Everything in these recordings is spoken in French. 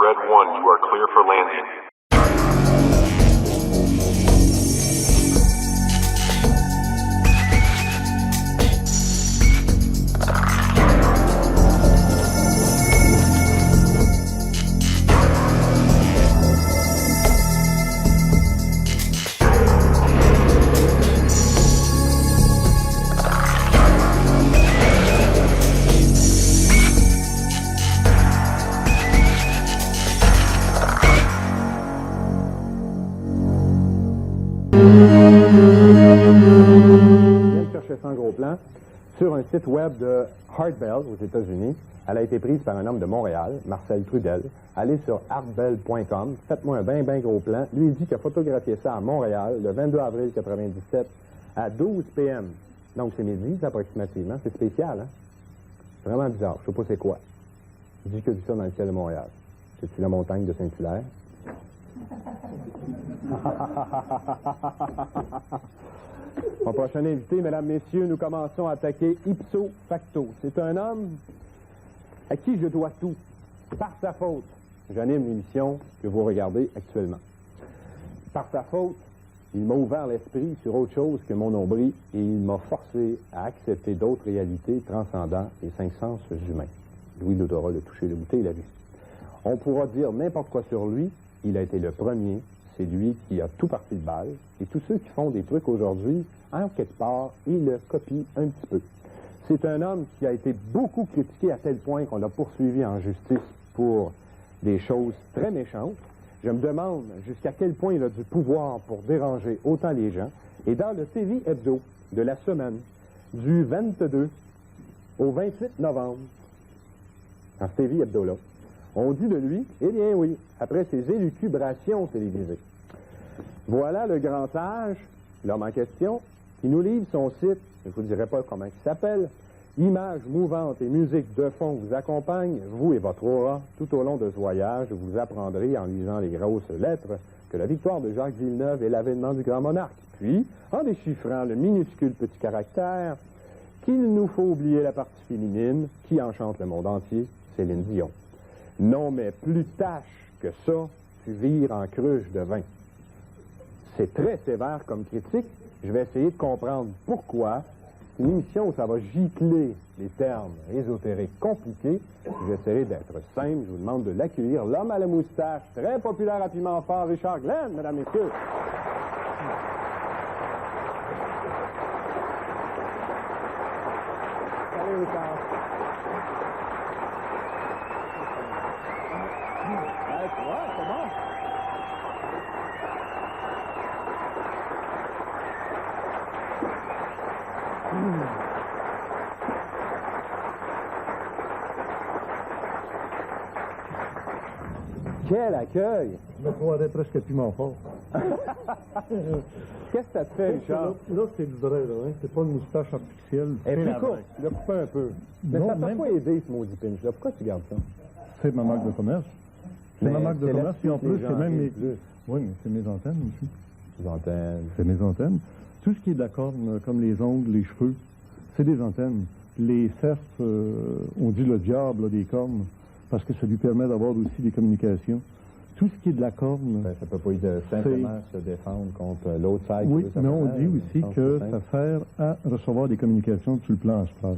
Red 1, you are clear for landing. En gros plan, sur un site web de Hartbell aux États-Unis. Elle a été prise par un homme de Montréal, Marcel Trudel. Allez sur hartbell.com, faites-moi un bien gros plan. Lui, il dit qu'il a photographié ça à Montréal le 22 avril 1997 à 12 p.m. Donc, c'est midi, approximativement. C'est spécial, hein? C'est vraiment bizarre. Je sais pas c'est quoi. Il dit que vu ça dans le ciel de Montréal. C'est-tu la montagne de Saint-Hilaire? Mon prochain invité, mesdames, messieurs, nous commençons à attaquer ipso facto. C'est un homme à qui je dois tout. Par sa faute, j'anime l'émission que vous regardez actuellement. Par sa faute, il m'a ouvert l'esprit sur autre chose que mon nombril et il m'a forcé à accepter d'autres réalités transcendant les 5 sens humains. Louis Lodora l'a touché, le goûter, il l'a vu. On pourra dire n'importe quoi sur lui, il a été le premier. C'est lui qui a tout parti de balle. Et tous ceux qui font des trucs aujourd'hui, en quelque part, ils le copient un petit peu. C'est un homme qui a été beaucoup critiqué à tel point qu'on l'a poursuivi en justice pour des choses très méchantes. Je me demande jusqu'à quel point il a du pouvoir pour déranger autant les gens. Et dans le TV Hebdo de la semaine du 22 au 28 novembre, dans ce TV Hebdo-là, on dit de lui, eh bien oui, après ses élucubrations télévisées. Voilà le grand sage, l'homme en question, qui nous livre son site, je ne vous dirai pas comment il s'appelle, Images mouvantes et musique de fond vous accompagnent, vous et votre aura, tout au long de ce voyage. Vous apprendrez en lisant les grosses lettres que la victoire de Jacques Villeneuve est l'avènement du grand monarque. Puis, en déchiffrant le minuscule petit caractère, qu'il nous faut oublier la partie féminine qui enchante le monde entier, Céline Dion. Non, mais plus tâche que ça, tu vires en cruche de vin. C'est très sévère comme critique. Je vais essayer de comprendre pourquoi. C'est une émission où ça va gicler les termes ésotériques compliqués. J'essaierai d'être simple. Je vous demande de l'accueillir. L'homme à la moustache, très populaire à piment fort, Richard Glenn, mesdames et messieurs. Salut, Richard. C'est bon. Quel accueil! Je me croirais presque piment fort. Qu'est-ce que ça te fait, Richard? Là, c'est du vrai, là. Hein? C'est pas une moustache artificielle. Et c'est puis la court, vraie. tu l'as coupé un peu. Mais Non, ça t'a même pas pas. aidé, ce maudit pinch là. Pourquoi tu gardes ça? C'est ma marque de commerce. C'est Mais ma marque de c'est commerce. là-dessus Et en que les plus, gens c'est même rient mes... plus. Oui, mais c'est mes antennes aussi. Les antennes. C'est mes antennes. Tout ce qui est de la corne, comme les ongles, les cheveux, c'est des antennes. Les cerfs, on dit le diable des cornes, parce que ça lui permet d'avoir aussi des communications. Tout ce qui est de la corne... Ben, ça peut pas être simplement se défendre contre l'autre side. Oui, mais on dit aussi que ça sert à recevoir des communications sur le plan astral.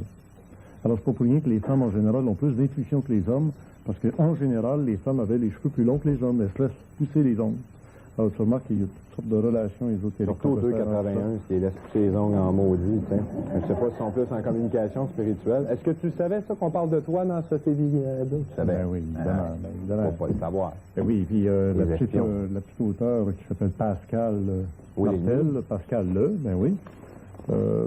Alors, c'est pas pour rien que les femmes, en général, ont plus d'intuition que les hommes, parce qu'en général, les femmes avaient les cheveux plus longs que les hommes. Elles se laissent pousser les ongles. Alors, tu remarques qu'il y a toutes sortes de relations ésotériques. Surtout au 2,81, qui laisse pousser les ongles en maudit, tu sais. Je sais pas si sont plus en communication spirituelle. Est-ce que tu savais ça qu'on parle de toi dans ce TV tu savais? Ben oui, évidemment. Faut pas le savoir. Ben oui, puis la petite espions. auteure qui s'appelle Pascal Oui, Martel, Pascal ben oui.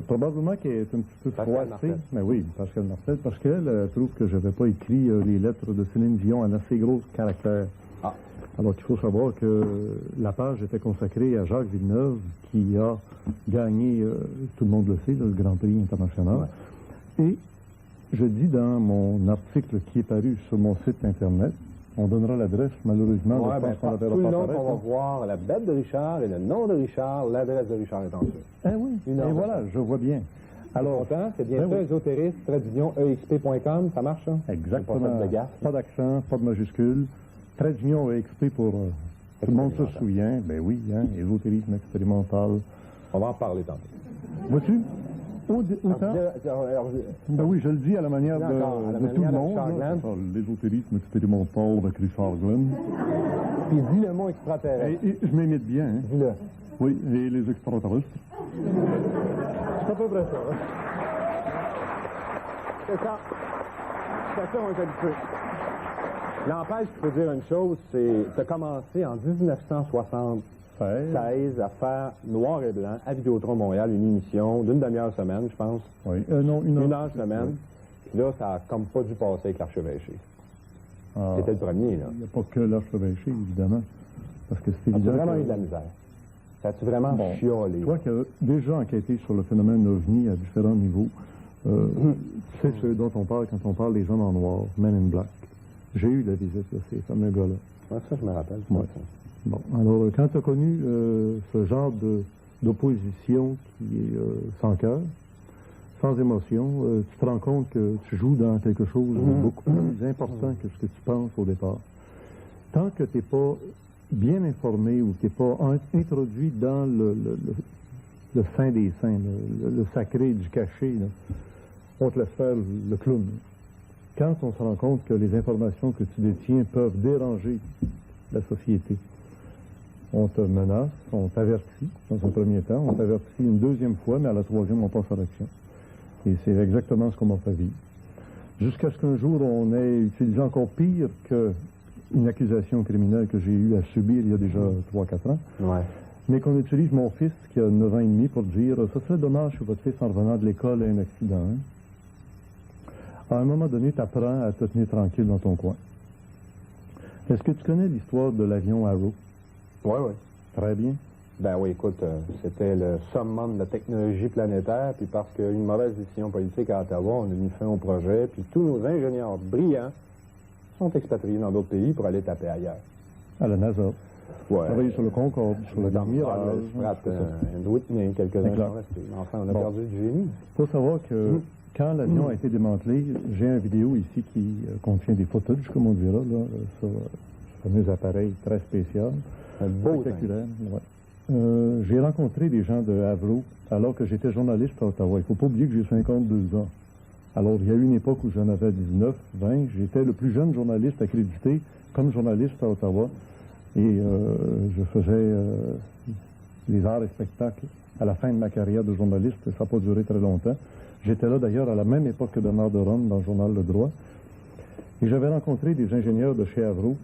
Probablement qu'elle est un petit peu Pascal froissée. Martel. Ben oui, Pascal Martel, parce qu'elle trouve que je n'avais pas écrit les lettres de Céline Dion en assez gros caractères. Ah. Alors qu'il faut savoir que la page était consacrée à Jacques Villeneuve, qui a gagné, tout le monde le sait, le Grand Prix international. Ouais. Et je dis dans mon article qui est paru sur mon site Internet, on donnera l'adresse, malheureusement. Ouais, je pense qu'on la verra tout le pas long apparaître, qu'on va hein. voir la bête de Richard et le nom de Richard, l'adresse de Richard est en dessous. Eh oui, et voilà, je vois bien. Alors, content, c'est bien ben fait, oui. ésotériste, traduction exp.com, ça marche, ça? Exactement. Pas fait de gaffe. Pas d'accent, pas de majuscule. Très d'union XP pour... tout le monde se souvient, ben oui, hein, ésotérisme expérimental. On va en parler tantôt. Vois-tu? Autant... Ben oui, je le dis à la manière de tout le monde. L'ésotérisme expérimental de Richard Glenn. Puis dis le mot extraterrestre. Et je m'imite bien, hein? Dis-le. Oui, et les extraterrestres. C'est à peu près ça. C'est ça. C'est ça, on est habitué. N'empêche, je peux dire une chose, c'est tu as commencé en 1976 à faire noir et blanc à Vidéotron Montréal, une émission d'une demi-heure semaine, je pense. Oui, non, une heure semaine. Puis là, ça a comme pas dû passer avec l'archevêché. Ah, c'était le premier, là. Il n'y a pas que l'archevêché, évidemment. Parce que c'est évident. As-tu vraiment eu de la misère? Ça a-tu vraiment chiolé? Toi qui as déjà enquêté sur le phénomène OVNI à différents niveaux, tu sais ce dont on parle quand on parle des hommes en noir, Men in Black. J'ai eu la visite de ces fameux gars-là. Ouais, ça, je me rappelle. Ouais. Bon, alors, quand tu as connu ce genre d'opposition qui est sans cœur, sans émotion, tu te rends compte que tu joues dans quelque chose de beaucoup plus important que ce que tu penses au départ. Tant que tu n'es pas bien informé ou que tu n'es pas introduit dans le saint des saints, le sacré du cachet, là, on te laisse faire le clown. Quand on se rend compte que les informations que tu détiens peuvent déranger la société, on te menace, on t'avertit dans un premier temps, on t'avertit une deuxième fois, mais à la troisième, on passe à l'action. Et c'est exactement ce qu'on m'a fait vivre. Jusqu'à ce qu'un jour, on ait utilisé encore pire qu'une accusation criminelle que j'ai eu à subir il y a déjà 3-4 ans, mais qu'on utilise mon fils, qui a 9 ans et demi, pour dire « Ça serait dommage que votre fils, en revenant de l'école, ait un accident. Hein? » À un moment donné, tu apprends à te tenir tranquille dans ton coin. Est-ce que tu connais l'histoire de l'avion Arrow? Oui, oui. Très bien. Ben oui, écoute, c'était le summum de la technologie planétaire, puis parce qu'il y a eu une mauvaise décision politique à Ottawa, on a mis fin au projet, puis tous nos ingénieurs brillants sont expatriés dans d'autres pays pour aller taper ailleurs. À la NASA. Ouais. Travailler sur le Concorde, sur le Mirage. Whitney, quelques-uns sont restés. Enfin, on a perdu du génie. Il faut savoir que quand l'avion a été démantelé, j'ai une vidéo ici qui contient des photos, comme on dira, là, sur ce fameux appareil très spécial. Spectaculaire. Ouais. J'ai rencontré des gens de Havreau alors que j'étais journaliste à Ottawa. Il ne faut pas oublier que j'ai 52 ans. Alors, il y a eu une époque où j'en avais 19, 20. J'étais le plus jeune journaliste accrédité comme journaliste à Ottawa. Et je faisais les arts et spectacles à la fin de ma carrière de journaliste. Ça n'a pas duré très longtemps. J'étais là d'ailleurs à la même époque que Bernard de Rome dans le journal Le Droit. Et j'avais rencontré des ingénieurs de chez Havreau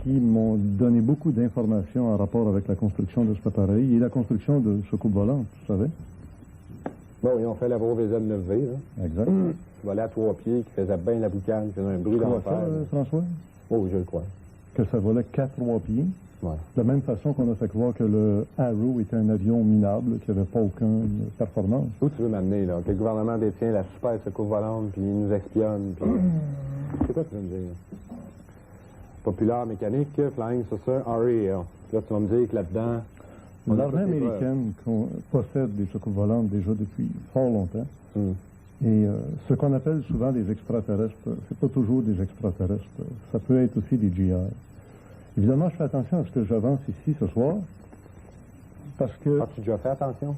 qui m'ont donné beaucoup d'informations en rapport avec la construction de cet appareil et la construction de ce coupe-volant, tu savais? Bon, ils ont fait l'Avro VZ9V, là. Exact. Qui volait à 3 pieds, qui faisait bien la boucane, qui faisait un bruit d'enfer. Tu crois ça, François? Oh, je le crois. Que ça volait 4-3 pieds? Ouais. De la même façon qu'on a fait croire que le Arrow était un avion minable, qui n'avait pas aucune performance. Où tu veux m'amener, là? Que le gouvernement détient la super secours volante, puis il nous espionne, puis... C'est quoi que tu veux me dire? Populaire mécanique, Flying Saucer, REL. Là, tu vas me dire que là-dedans... L'armée américaine possède des secours volantes déjà depuis fort longtemps. Et ce qu'on appelle souvent des extraterrestres, c'est pas toujours des extraterrestres. Ça peut être aussi des GI. Évidemment, je fais attention à ce que j'avance ici ce soir, parce que... As-tu déjà fait attention?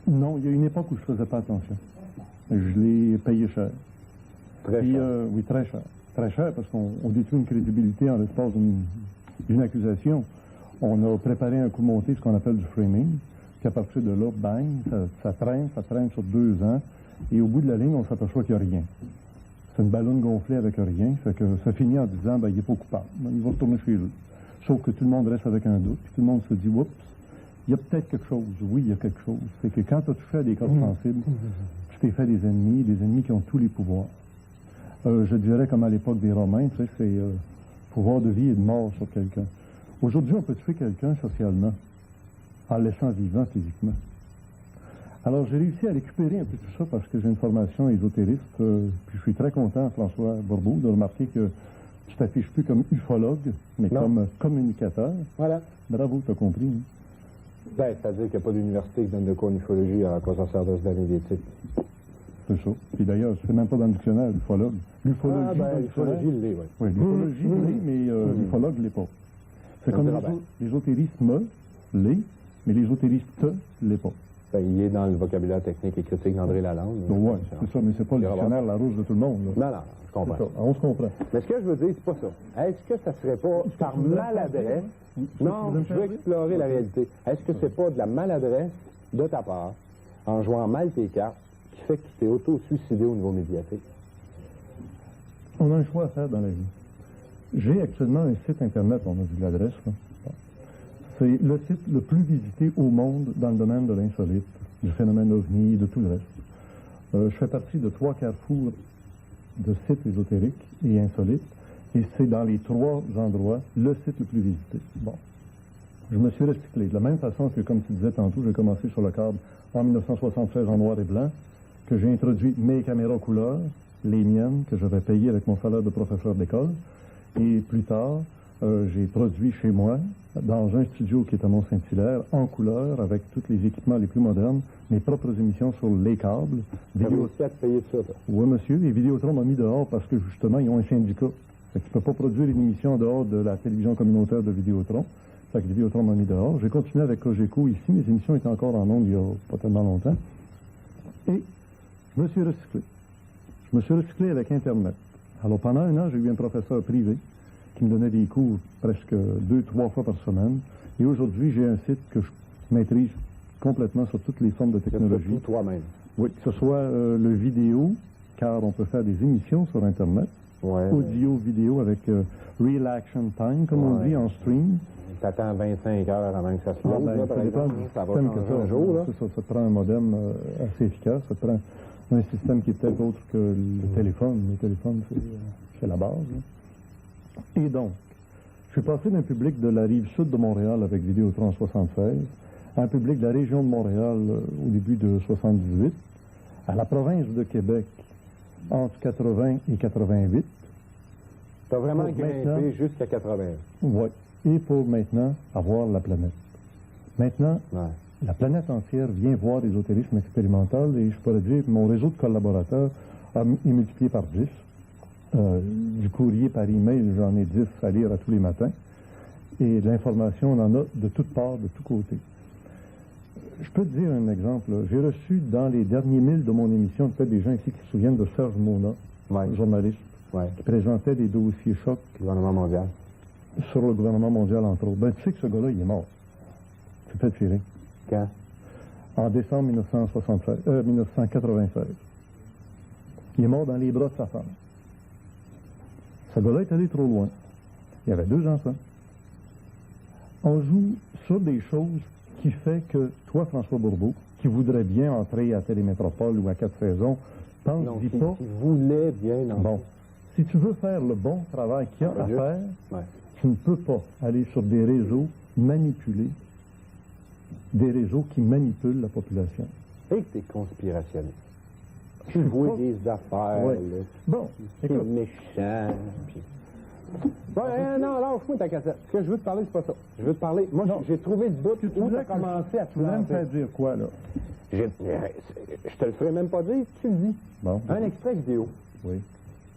Non, il y a une époque où je faisais pas attention. Je l'ai payé cher. Très cher? Oui, très cher. Très cher, parce qu'on détruit une crédibilité en l'espace d'une accusation. On a préparé un coup monté, ce qu'on appelle du framing, puis à partir de là, bang, ça traîne sur 2 ans, et au bout de la ligne, on s'aperçoit qu'il n'y a rien. C'est une ballonne gonflée avec rien, fait que ça finit en disant, ben, il n'est pas coupable, il va retourner chez eux. Sauf que tout le monde reste avec un doute, puis tout le monde se dit, oups, il y a peut-être quelque chose. Oui, il y a quelque chose. C'est que quand tu as touché à des corps sensibles, tu t'es fait des ennemis qui ont tous les pouvoirs. Je dirais comme à l'époque des Romains, tu sais, c'est pouvoir de vie et de mort sur quelqu'un. Aujourd'hui, on peut tuer quelqu'un socialement, en le laissant vivant physiquement. Alors, j'ai réussi à récupérer un peu tout ça parce que j'ai une formation ésotériste. Puis je suis très content, François Bourbeau, de remarquer que tu t'affiches plus comme ufologue, mais comme communicateur. Voilà. Bravo, tu as compris. Hein? Ben, c'est-à-dire qu'il n'y a pas d'université qui donne de cours en ufologie, alors quoi ça sert de se donner des titres? C'est ça. Puis d'ailleurs, c'est même pas dans le dictionnaire, l'ufologue. L'ufologie, Ah, dans ben, le l'ufologie dictionnaire. l'est, oui. Oui, l'ufologie l'est, mais l'ufologue ne l'est pas. C'est Donc, comme c'est Robert. l'ésotérisme l'est, mais l'ésotérisme ne l'est pas. Ben, il est dans le vocabulaire technique et critique d'André Lalande. Donc, ouais, c'est ça, mais c'est pas le C'est Robert. dictionnaire Larousse de tout le monde. Là. Non, je comprends. C'est ça. On se comprend. Mais ce que je veux dire, c'est pas ça. Est-ce que ça serait pas par tu voudrais maladresse? faire dire? Non, Tu voudrais me je veux faire dire? explorer la réalité. Est-ce que c'est pas de la maladresse de ta part, en jouant mal tes cartes, qui fait que tu t'es auto-suicidé au niveau médiatique? On a un choix à faire dans la vie. J'ai actuellement un site Internet, on a vu l'adresse, là. Bon. C'est le site le plus visité au monde dans le domaine de l'insolite, du phénomène ovni et de tout le reste. Je fais partie de 3 carrefours de sites ésotériques et insolites, et c'est dans les 3 endroits le site le plus visité. Bon. Je me suis recyclé. De la même façon que, comme tu disais tantôt, j'ai commencé sur le câble en 1976 en noir et blanc, que j'ai introduit mes caméras couleur, les miennes, que j'avais payées avec mon salaire de professeur d'école. Et plus tard, j'ai produit chez moi, dans un studio qui est à Mont-Saint-Hilaire, en couleur, avec tous les équipements les plus modernes, mes propres émissions sur les câbles. T'as réussi à te payer ça, toi? Oui, monsieur. Et Vidéotron m'a mis dehors parce que, justement, ils ont un syndicat. Fait que tu peux pas produire une émission en dehors de la télévision communautaire de Vidéotron. Fait que Vidéotron m'a mis dehors. J'ai continué avec Cogeco ici. Mes émissions étaient encore en ondes il y a pas tellement longtemps. Et je me suis recyclé. Je me suis recyclé avec Internet. Alors, pendant un an, j'ai eu un professeur privé qui me donnait des cours presque 2-3 fois par semaine. Et aujourd'hui, j'ai un site que je maîtrise complètement sur toutes les formes de Tu technologie. tout toi-même. Oui, que ce soit le vidéo, car on peut faire des émissions sur Internet, Ouais. audio, vidéo avec Real Action Time, comme on Ouais. dit, en stream. T'attends 25 heures avant que ça se Ah, load, ben, là, par ça dépend exemple. du Ça va système que changer tu as. un jour, là. C'est ça, ça te prend un modem assez efficace, ça te prend un système qui est peut-être autre que le téléphone. Le téléphone, c'est la base. Là. Et donc, je suis passé d'un public de la rive sud de Montréal avec Vidéotron en 76 à un public de la région de Montréal au début de 78, à la province de Québec entre 80 et 88. T'as vraiment Pour maintenant- grimpé jusqu'à 80. Oui. Et pour maintenant avoir la planète. Maintenant, Ouais. la planète entière vient voir l'ésotérisme expérimental et je pourrais dire que mon réseau de collaborateurs est multiplié par 10. Du courrier par email, j'en ai 10 à lire à tous les matins. Et de l'information, on en a de toutes parts, de tous côtés. Je peux te dire un exemple. Là. J'ai reçu dans les derniers 1000 de mon émission, peut-être des gens ici qui se souviennent de Serge Mona, Ouais. journaliste, Ouais. qui présentait des dossiers chocs Gouvernement mondial. sur le gouvernement mondial, entre autres. Ben, tu sais que ce gars-là, il est mort. C'est fait tirer. Quand? En décembre 1996. Il est mort dans les bras de sa femme. Ce gars-là est allé trop loin. Il avait 2 enfants. On joue sur des choses qui fait que toi, François Bourbeau, qui voudrais bien entrer à Télémétropole ou à 4 saisons, pense, Donc, dis il pas, voulait bien entrer. bon, si tu veux faire le bon travail qu'il y a à Juste. faire, Ouais. tu ne peux pas aller sur des réseaux manipulés, des réseaux qui manipulent la population. Et que t'es conspirationniste. Je Tu suis vois pas- des affaires, Ouais. là. Bon, C'est écoute, méchant. Puis... Ouais, non, lâche-moi ta cassette. Ce que je veux te parler, c'est pas ça. Je veux te parler. Moi, Non. j'ai trouvé le bout tu où tu voudrais as que commencé à te tu voudrais me planter. faire dire quoi, là? Je te le ferai même pas dire, tu le dis. Bon. Un extrait vidéo Oui.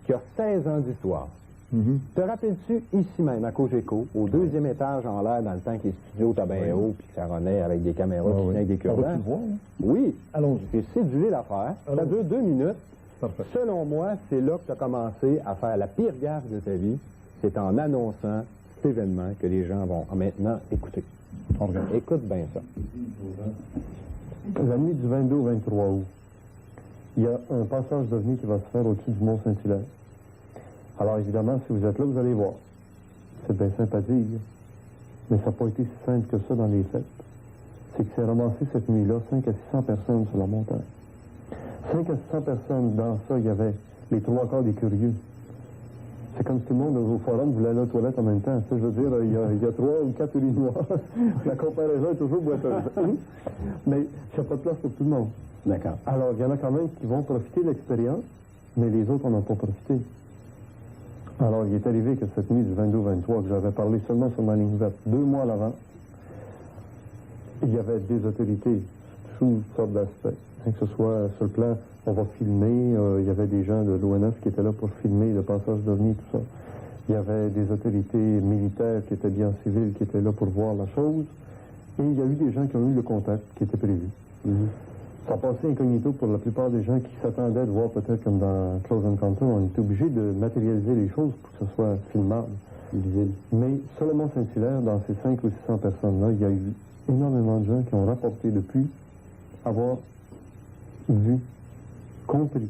qui a 16 ans d'histoire. Mhm. Te rappelles-tu, ici même, à Cogeco, au 2e étage en l'air, dans le temps que les studios étaient bien hauts, puis que ça renaît avec des caméras, Ah puis oui. avec des On va-tu cure-dents? le voir, hein? Oui. Allons-y. J'ai cédulé l'affaire. Ça Allons-y. dure 2 minutes. Parfait. Selon moi, c'est là que tu as commencé à faire la pire gaffe de ta vie. C'est en annonçant cet événement que les gens vont maintenant écouter. On regarde. Écoute bien ça. La nuit du 22 au 23 août, il y a un passage d'OVNI qui va se faire au-dessus du Mont-Saint-Hilaire. Alors évidemment, si vous êtes là, vous allez voir. C'est bien sympathique, mais ça n'a pas été si simple que ça dans les faits. C'est que c'est ramassé cette nuit-là 5 à 600 personnes sur la montagne. 5 à 600 personnes, dans ça, il y avait les 3/4 des curieux. C'est comme si tout le monde au forum voulait aller aux toilettes en même temps. Tu sais, je veux dire, il y a 3 ou 4 urinoirs. La comparaison est toujours boiteuse. Mais il n'y a pas de place pour tout le monde. D'accord. Alors, il y en a quand même qui vont profiter de l'expérience, mais les autres n'en ont pas profité. Alors, il est arrivé que cette nuit du 22-23, que j'avais parlé seulement sur ma ligne verte, 2 mois à l'avant, il y avait des autorités, sous toutes sortes d'aspects. Que ce soit sur le plan, on va filmer, il y avait des gens de l'ONF qui étaient là pour filmer le passage d'OVNI, tout ça. Il y avait des autorités militaires qui étaient bien civiles, qui étaient là pour voir la chose. Et il y a eu des gens qui ont eu le contact qui était prévu. Ça a passé incognito pour la plupart des gens qui s'attendaient de voir peut-être comme dans Close Encounter, on est obligé de matérialiser les choses pour que ce soit filmable, visible. Mais sur le Mont-Saint-Hilaire, dans ces 500 ou 600 personnes-là, il y a eu énormément de gens qui ont rapporté depuis avoir vu, compris.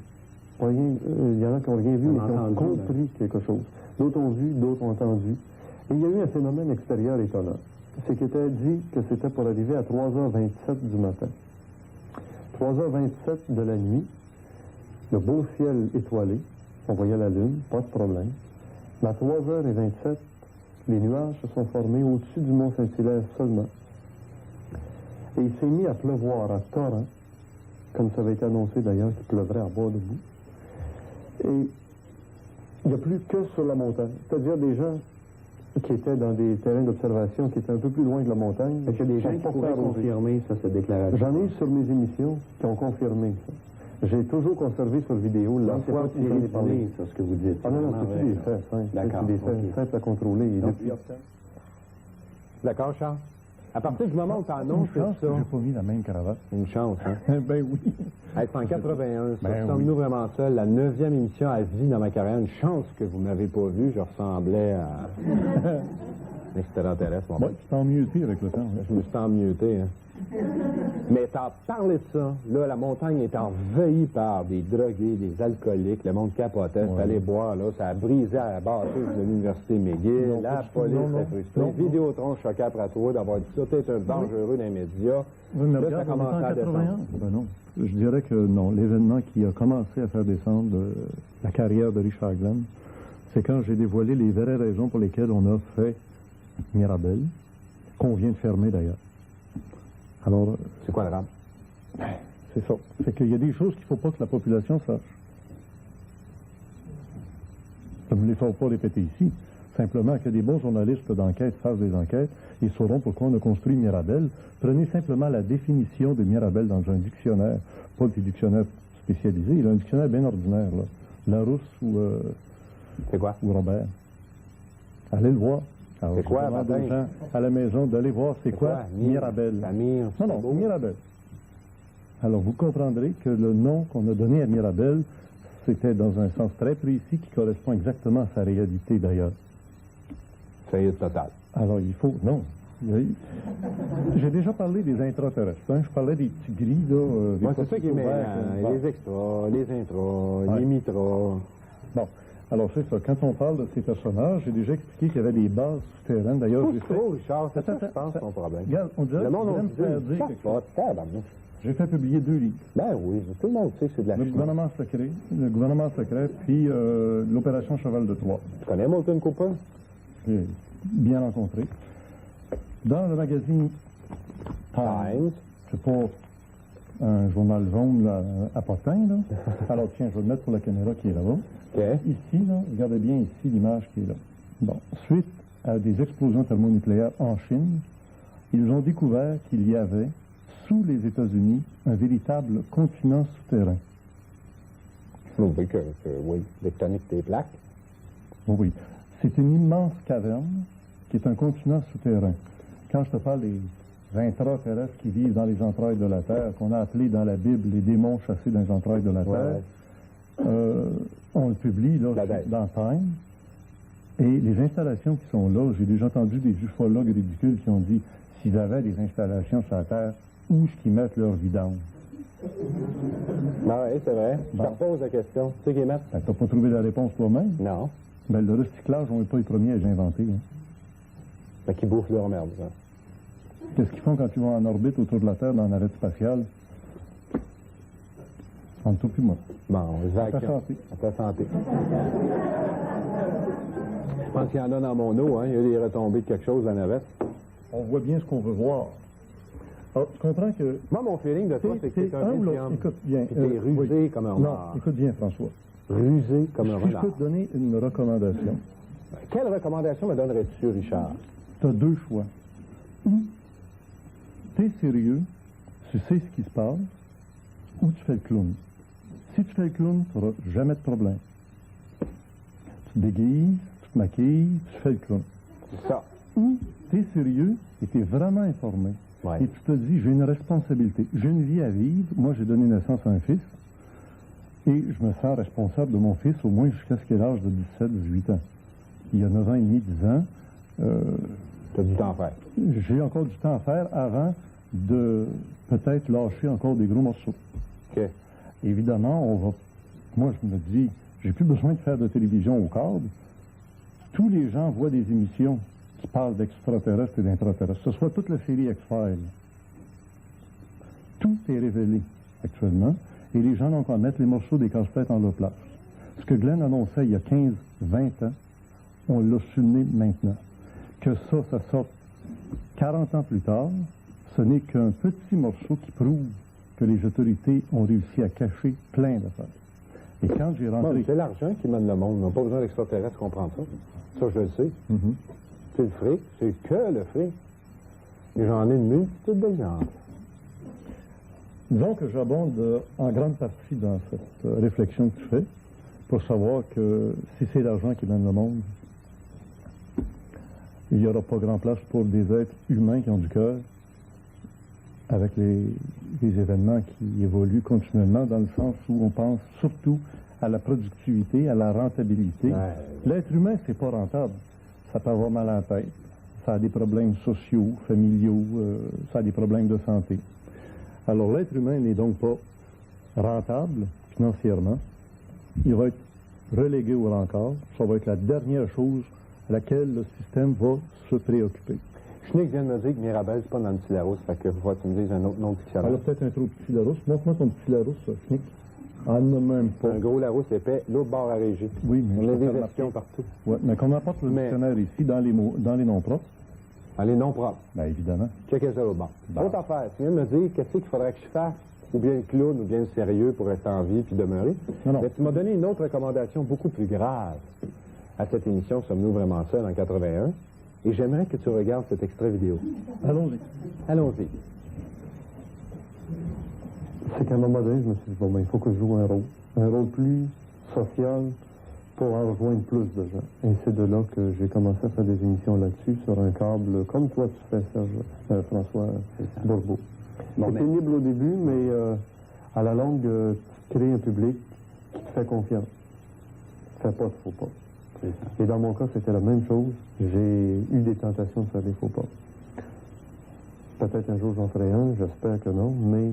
Il y en a qui n'ont rien vu, mais qui ont compris quelque chose. D'autres ont vu, d'autres ont entendu. Et il y a eu un phénomène extérieur étonnant. C'est qu'il était dit que c'était pour arriver à 3h27 du matin. 3h27 de la nuit, le beau ciel étoilé, on voyait la lune, pas de problème. Mais à 3h27, les nuages se sont formés au-dessus du Mont-Saint-Hilaire seulement. Et il s'est mis à pleuvoir à torrent, comme ça avait été annoncé d'ailleurs qu'il pleuvrait à bord debout. Et il n'y a plus que sur la montagne. C'est-à-dire des gens qui étaient dans des terrains d'observation qui étaient un peu plus loin de la montagne. Est-ce qu'il y a des gens qui pourraient confirmer ça, cette déclaration? J'en ai eu sur mes émissions qui ont confirmé ça. J'ai toujours conservé sur vidéo la fois où j'en ai parlé. Ça, ce que vous dites. Ah non, c'est des faits simples. D'accord. C'est des faits simples à contrôler. D'accord, Charles? À partir du moment où tu annonces Une chance ça, que j'ai pas mis la même cravate. une chance, hein? Ben oui. Être en 81, ça Ben ressemble-nous oui. vraiment seul. La 9e émission à vie dans ma carrière. Une chance que vous m'avez pas vu. Je ressemblais à un extraterrestre. Bon, Ouais, c'est tant mieux pire avec le temps. hein. je me suis emmioté, hein. Mais t'as parlé de ça. Là, la montagne est envahie par des drogués, des alcooliques. Le monde capotait. Ouais. Fallait boire, là. Ça a brisé à la bâtisse de l'Université McGill. Non, La pas du tout. police Non, non. s'est frustrée. Non, non. Vidéotron choqué après toi d'avoir dit ça. T'es un dangereux dans les médias. Oui, mais Là, regarde, ça on est commence en à 81. descendre. Ben non. Je dirais que non. L'événement qui a commencé à faire descendre la carrière de Richard Glenn, c'est quand j'ai dévoilé les vraies raisons pour lesquelles on a fait Mirabel, qu'on vient de fermer d'ailleurs. Alors, C'est quoi le rap? c'est ça. C'est qu'il y a des choses qu'il ne faut pas que la population sache. Je ne les ferai pas répéter ici. Simplement que des bons journalistes d'enquête fassent des enquêtes, ils sauront pourquoi on a construit Mirabel. Prenez simplement la définition de Mirabel dans un dictionnaire, pas des dictionnaires spécialisés, il a un dictionnaire bien ordinaire, là. Larousse C'est quoi? ou Robert. Allez le voir. Alors, C'est je quoi, demande Martin? aux gens à la maison d'aller voir c'est quoi Mirabel. Samir, Non, non, Mirabel. Alors, vous comprendrez que le nom qu'on a donné à Mirabel, c'était dans un sens très précis qui correspond exactement à sa réalité, d'ailleurs. Faillite totale. Alors, il faut... Non. J'ai déjà parlé des intraterrestres. Hein. Je parlais des petits gris, là. Des Moi, c'est ça qui est petits mêlant. ouverts, Les extras, les intras, Ouais. les mitras. Bon. Alors, c'est ça. Quand on parle de ces personnages, j'ai déjà expliqué qu'il y avait des bases souterraines. D'ailleurs, j'ai fait... Trop, Richard, c'est ça, Attends, je pense, attends. ton problème. Regarde, on dirait Le monde, qu'il on aime se faire dit, dire ça quelque va, chose. tabarnak. J'ai fait publier 2 livres. Ben oui, tout le monde sait que c'est de la Le chimie. gouvernement secret, puis l'opération Cheval de Troie. Tu connais Molten Cooper? Je l'ai bien rencontré. Dans le magazine Times. c'est pas un journal jaune là, à Potin, là. Alors tiens, je vais le mettre pour la caméra qui est là-bas. OK. Ici, là, regardez bien ici l'image qui est là. Bon, suite à des explosions thermonucléaires en Chine, ils ont découvert qu'il y avait, sous les États-Unis, un véritable continent souterrain. Oui, oui, tectonique des plaques. Oh oui. C'est une immense caverne qui est un continent souterrain. Quand je te parle des intraterrestres qui vivent dans les entrailles de la Terre, qu'on a appelé dans la Bible les démons chassés dans les entrailles de la Terre, on le publie là, dans Time. Et les installations qui sont là, j'ai déjà entendu des ufologues ridicules qui ont dit s'ils avaient des installations sur la Terre, où est-ce qu'ils mettent leur vidange? Ben oui, c'est vrai. Je Bon. te repose la question. Tu sais qu'ils mettent? Ben, t'as pas trouvé la réponse toi-même? Non. Ben, le recyclage, on n'est pas les premiers à l'inventer. Hein. Ben, qui bouffent leur merde, ça. Qu'est-ce qu'ils font quand ils vont en orbite autour de la Terre dans la navette spatiale? Entre toi puis moi. Bon, À ta santé. À ta santé. Je pense qu'il y en a dans mon eau, hein. Il y a des retombées de quelque chose dans la navette. On voit bien ce qu'on veut voir. Alors, tu comprends que... Moi, mon feeling de toi, c'est que t'es un ou l'autre. médium. Écoute bien. Puis t'es rusé oui. comme un Non, renard. écoute bien, François. Rusé comme un Si je renard. peux te donner une recommandation, Quelle recommandation me donnerais-tu, Richard? tu as 2 choix. Ou tu es sérieux tu sais ce qui se passe, ou tu fais le clown. Si tu fais le clown, tu n'auras jamais de problème. Tu te déguises, tu te maquilles, tu fais le clown. C'est ça. Ou tu es sérieux et tu es vraiment informé. Ouais. Et tu te dis, j'ai une responsabilité, j'ai une vie à vivre. Moi, j'ai donné naissance à un fils et je me sens responsable de mon fils au moins jusqu'à ce qu'il ait l'âge de 17, 18 ans. Il y a 9 ans et demi, 10 ans. Tu as du temps à faire. J'ai encore du temps à faire avant de peut-être lâcher encore des gros morceaux. OK. Évidemment, moi, je me dis, j'ai plus besoin de faire de télévision au câble. Tous les gens voient des émissions qui parlent d'extraterrestres et d'intraterrestres. Ce soit toute la série X-Files. Tout est révélé actuellement et les gens n'ont qu'à mettre les morceaux des casse-têtes en leur place. Ce que Glenn annonçait il y a 15, 20 ans, on l'a souligné maintenant. Que ça sorte 40 ans plus tard, ce n'est qu'un petit morceau qui prouve que les autorités ont réussi à cacher plein d'affaires. Et quand j'ai rentré... Bon, c'est l'argent qui mène le monde. On n'a pas besoin d'extraterrestres pour comprendre ça. Ça, je le sais. Mhm. C'est le fric. C'est que le fric. Et j'en ai une multitude d'exemples. Disons que j'abonde en grande partie dans cette réflexion que tu fais pour savoir que si c'est l'argent qui mène le monde, il n'y aura pas grand place pour des êtres humains qui ont du cœur avec les événements qui évoluent continuellement dans le sens où on pense surtout à la productivité, à la rentabilité. Ouais. L'être humain, c'est pas rentable. Ça peut avoir mal à la tête. Ça a des problèmes sociaux, familiaux, ça a des problèmes de santé. Alors l'être humain n'est donc pas rentable financièrement. Il va être relégué au rencard. Ça va être la dernière chose à laquelle le système va se préoccuper. Schnick vient de me dire que Mirabel, c'est pas dans le petit Larousse, fait que faut que tu me dises un autre nom de dictionnaire. Alors peut-être un trop petit Larousse. Montre-moi ton petit Larousse, Schnick. Ah, non, même pas. Un gros Larousse épais, l'autre bord à Régie. Oui, mais On a je des peux faire versions marquer. partout. Ouais, mais qu'on apporte le Mais- dictionnaire ici dans les mots, dans les noms propres, Dans les noms propres. bien évidemment. Checkez ça l'autre bord. Bon. Autre affaire, tu viens de me dire qu'est-ce qu'il faudrait que je fasse, ou bien le clown, ou bien le sérieux pour rester en vie puis demeurer. Non, non. Mais tu m'as donné une autre recommandation beaucoup plus grave à cette émission, Sommes-nous vraiment seuls en 81, et j'aimerais que tu regardes cet extrait vidéo. Allons-y. Allons-y. C'est qu'à un moment donné, je me suis dit, bon, ben, il faut que je joue un rôle plus social pour en rejoindre plus de gens. Et c'est de là que j'ai commencé à faire des émissions là-dessus, sur un câble, comme toi tu fais, Serge, François Bourbeau. Bon, c'est mais- pénible au début, mais à la longue, tu crées un public qui te fait confiance. Fais pas de faux pas. Et dans mon cas, c'était la même chose. J'ai eu des tentations de faire des faux pas. Peut-être un jour j'en ferai un, j'espère que non, mais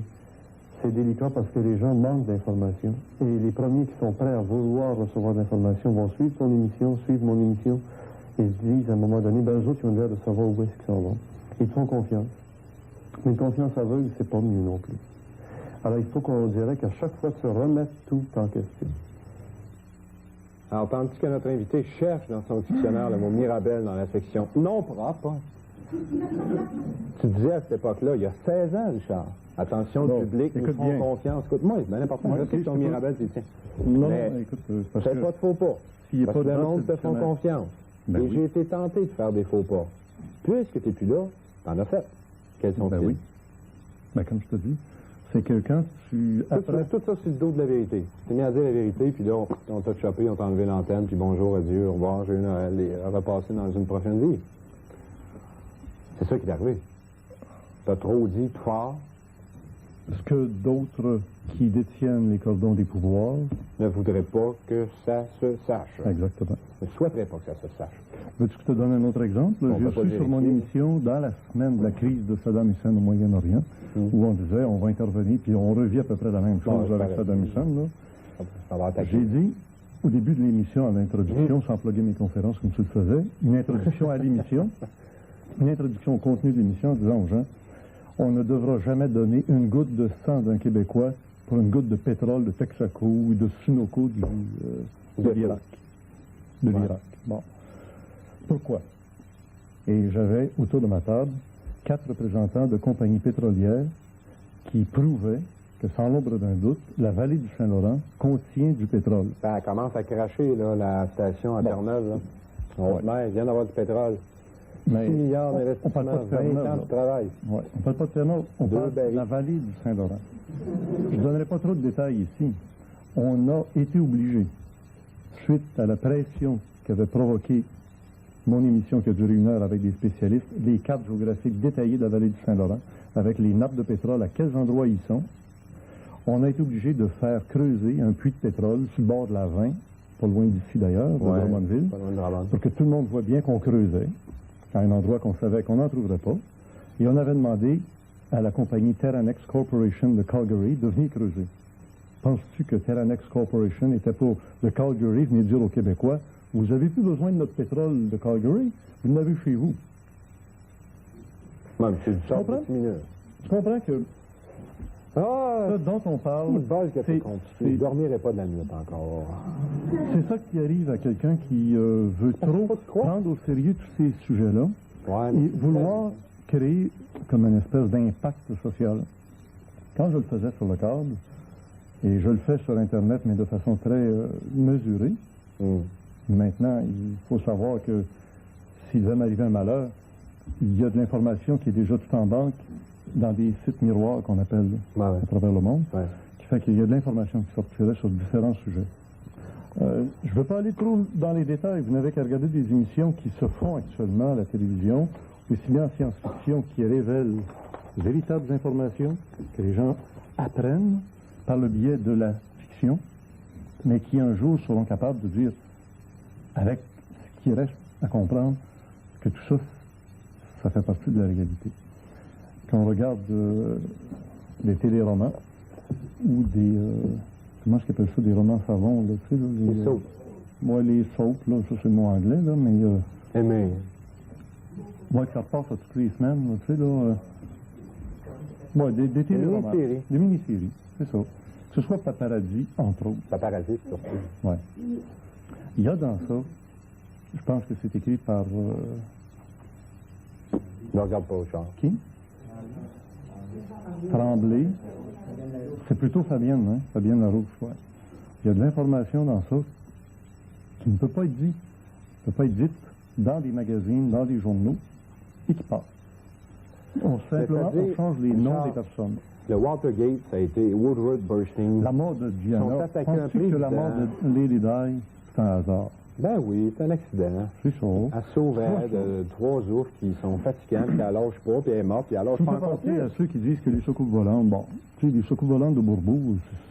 c'est délicat parce que les gens manquent d'informations. Et les premiers qui sont prêts à vouloir recevoir d'informations vont suivre ton émission, suivre mon émission, et se disent à un moment donné, ben eux autres, ils ont l'air de savoir où est-ce qu'ils s'en vont. Ils te font confiance. Mais une confiance aveugle, c'est pas mieux non plus. Alors il faut qu'on dirait qu'à chaque fois, tu remettes tout en question. Alors, tandis que notre invité cherche dans son dictionnaire le mot Mirabel dans la section non propre, tu disais à cette époque-là, il y a 16 ans, Richard, attention, Non, le public nous écoute font bien. confiance. Écoute-moi, c'est bien important. Ouais, Je sais ok, que ton je te Mirabel, c'est le tien. Non, Mais non, écoute, parce fais que pas de faux pas. s'il n'y a Parce pas que de le date, monde c'est te font dictionnaire. confiance. Ben Et oui. j'ai été tenté de faire des faux pas. Puisque tu n'es plus là, t'en as fait. Quels sont Ben oui. Ben, comme je te dis, c'est que quand tu... Tu mets tout ça sur le dos de la vérité. Tu t'es mis à dire la vérité, puis là, on t'a chopé, on t'a enlevé l'antenne, puis bonjour, adieu, au revoir, j'ai eu Noël, et repasser dans une prochaine vie. C'est ça qui est arrivé. T'as trop dit, trop fort, Ce que d'autres qui détiennent les cordons des pouvoirs... ne voudraient pas que ça se sache. Exactement. Ne souhaiteraient pas que ça se sache. Veux-tu que je te donne un autre exemple? On J'ai peut pas reçu sur mon vérifier. émission, dans la semaine de la crise de Saddam Hussein au Moyen-Orient, où on disait, on va intervenir, puis on revient à peu près la même chose c'est avec pareil. Saddam Hussein, là. Ça va attaquer. J'ai dit, au début de l'émission, à l'introduction, sans plugger mes conférences comme tu le faisais, une introduction à l'émission, une introduction au contenu de l'émission en disant aux gens, on ne devra jamais donner une goutte de sang d'un Québécois pour une goutte de pétrole de Texaco ou de Sunoco de l'Irak. De l'Irak. Bon. Pourquoi? Et j'avais autour de ma table 4 représentants de compagnies pétrolières qui prouvaient que, sans l'ombre d'un doute, la vallée du Saint-Laurent contient du pétrole. Ça commence à cracher, là, la station à Bon. Terre-Neuve, là. On Ouais. il vient d'avoir du pétrole. Mais 6 milliards on parle d'investissements, pas de 20 Terre-Neuve, ans là. de travail. Ouais. On ne parle pas de Terre-Neuve, on Deux parle de barils. la vallée du Saint-Laurent. Je ne donnerai pas trop de détails ici. On a été obligé, suite à la pression qu'avait provoquée mon émission qui a duré 1 heure avec des spécialistes, les cartes géographiques détaillées de la vallée du Saint-Laurent, avec les nappes de pétrole, à quels endroits ils sont. On a été obligé de faire creuser un puits de pétrole sur le bord de la Vin, pas loin d'ici d'ailleurs, de Drummondville, Pas loin de Drummond. pour que tout le monde voit bien qu'on creusait, à un endroit qu'on savait qu'on n'en trouverait pas. Et on avait demandé à la compagnie Terranex Corporation de Calgary de venir creuser. Penses-tu que Terranex Corporation était pour de Calgary venir dire aux Québécois, vous avez plus besoin de notre pétrole de Calgary, vous l'avez chez vous. Ouais, mais c'est du sort comprends? bitumineux. Tu comprends que Ah, ça dont on parle, c'est bol que c'est c'est- compliqué. c'est- Je dormirai pas de la nuit encore. c'est ça qui arrive à quelqu'un qui veut trop faut que tu crois. prendre au sérieux tous ces sujets-là Ouais, et vouloir créer comme une espèce d'impact social. Quand je le faisais sur le câble, et je le fais sur Internet, mais de façon très mesurée, maintenant, il faut savoir que s'il devait m'arriver un malheur, il y a de l'information qui est déjà tout en banque dans des sites miroirs qu'on appelle Ouais. à travers le monde, Ouais. qui fait qu'il y a de l'information qui sortirait sur différents sujets. Je ne veux pas aller trop dans les détails. Vous n'avez qu'à regarder des émissions qui se font actuellement à la télévision, aussi bien en science-fiction, qui révèlent de véritables informations que les gens apprennent par le biais de la fiction, mais qui un jour seront capables de dire, avec ce qui reste à comprendre, que tout ça, ça fait partie de la réalité. Quand on regarde des téléromans ou des... comment est-ce qu'ils appellent ça? Des romans savons, là, tu sais, là, Les soaps. moi, les soaps, là, ça c'est le mot anglais, là, mais... Aimé. moi, ça repasse à toutes les semaines, là, tu sais, là... ouais, des téléromans. mini-séries. Des mini-séries, c'est ça. Que ce soit Paparazzi, entre autres. Paparazzi, surtout. Ouais. Il y a dans ça, je pense que c'est écrit par... Ne regarde pas au char. qui? Tremblay. C'est plutôt Fabienne, hein? Fabienne Larouche, ouais. Il y a de l'information dans ça qui ne peut pas être dit. Ne peut pas être dite dans des magazines, dans des journaux, et qui passe. Simplement, on change les noms des personnes. Le Watergate, ça a été Woodward bursting. La mort de Ils sont Diana, attaqués un penses-tu que la mort de Lady Di, c'est un hasard? Ben oui, c'est un accident. C'est ça. Elle sauvait de 3 ours qui sont fatigants, puis elle lâche pas, puis elle est morte, puis elle lâche Ça me pas fait encore penser plus. à ceux qui disent que les soucoupes volantes, bon, tu sais, les soucoupes volantes de Bourbeau,